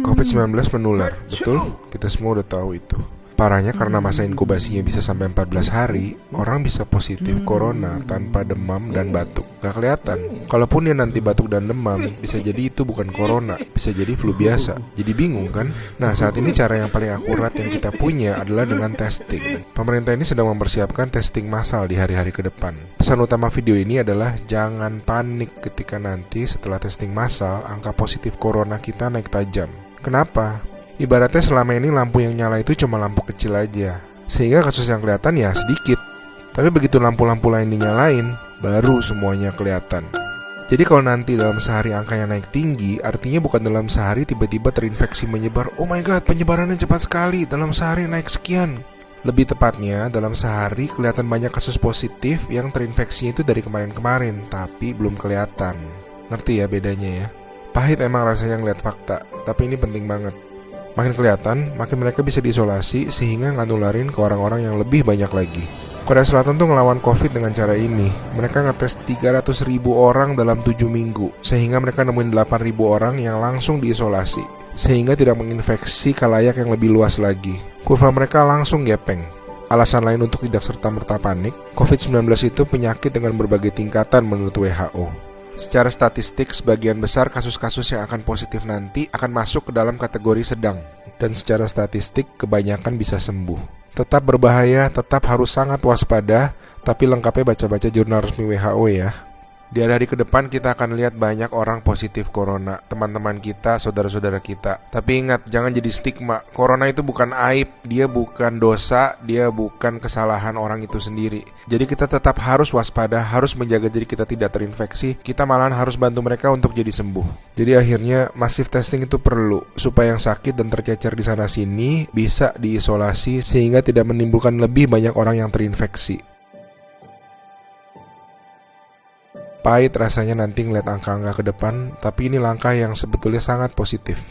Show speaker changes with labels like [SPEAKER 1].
[SPEAKER 1] COVID-19 menular, betul? Kita semua udah tahu itu. Parahnya karena masa inkubasinya bisa sampai 14 hari, orang bisa positif corona tanpa demam dan batuk. Gak kelihatan. Kalaupun dia nanti batuk dan demam, bisa jadi itu bukan corona, bisa jadi flu biasa. Jadi bingung kan? Nah, saat ini cara yang paling akurat yang kita punya adalah dengan testing. Pemerintah ini sedang mempersiapkan testing massal di hari-hari ke depan. Pesan utama video ini adalah jangan panik ketika nanti setelah testing massal, angka positif corona kita naik tajam. Kenapa? Ibaratnya selama ini lampu yang nyala itu cuma lampu kecil aja, sehingga kasus yang kelihatan ya sedikit. Tapi begitu lampu-lampu lain dinyalain, baru semuanya kelihatan. Jadi kalau nanti dalam sehari angkanya naik tinggi, artinya bukan dalam sehari tiba-tiba terinfeksi menyebar. Oh my god, penyebarannya cepat sekali, dalam sehari naik sekian. Lebih tepatnya, dalam sehari kelihatan banyak kasus positif yang terinfeksinya itu dari kemarin-kemarin, tapi belum kelihatan. Ngerti ya bedanya ya? Pahit emang rasanya ngeliat fakta, tapi ini penting banget. Makin kelihatan, makin mereka bisa diisolasi sehingga nggak nularin ke orang-orang yang lebih banyak lagi. Korea Selatan tuh ngelawan COVID dengan cara ini. Mereka ngetes 300.000 orang dalam 7 minggu, sehingga mereka nemuin 8.000 orang yang langsung diisolasi, sehingga tidak menginfeksi khalayak yang lebih luas lagi. Kurva mereka langsung gepeng. Alasan lain untuk tidak serta-merta panik, COVID-19 itu penyakit dengan berbagai tingkatan menurut WHO. Secara statistik, sebagian besar kasus-kasus yang akan positif nanti akan masuk ke dalam kategori sedang. Dan secara statistik, kebanyakan bisa sembuh. Tetap berbahaya, tetap harus sangat waspada, tapi lengkapnya baca-baca jurnal resmi WHO ya. Di hari-hari ke depan kita akan lihat banyak orang positif corona, teman-teman kita, saudara-saudara kita. Tapi ingat, jangan jadi stigma. Corona itu bukan aib, dia bukan dosa, dia bukan kesalahan orang itu sendiri. Jadi kita tetap harus waspada, harus menjaga diri kita tidak terinfeksi. Kita malahan harus bantu mereka untuk jadi sembuh. Jadi akhirnya massive testing itu perlu, supaya yang sakit dan tercecer di sana-sini bisa diisolasi sehingga tidak menimbulkan lebih banyak orang yang terinfeksi. Pahit rasanya nanti ngeliat angka-angka ke depan, tapi ini langkah yang sebetulnya sangat positif.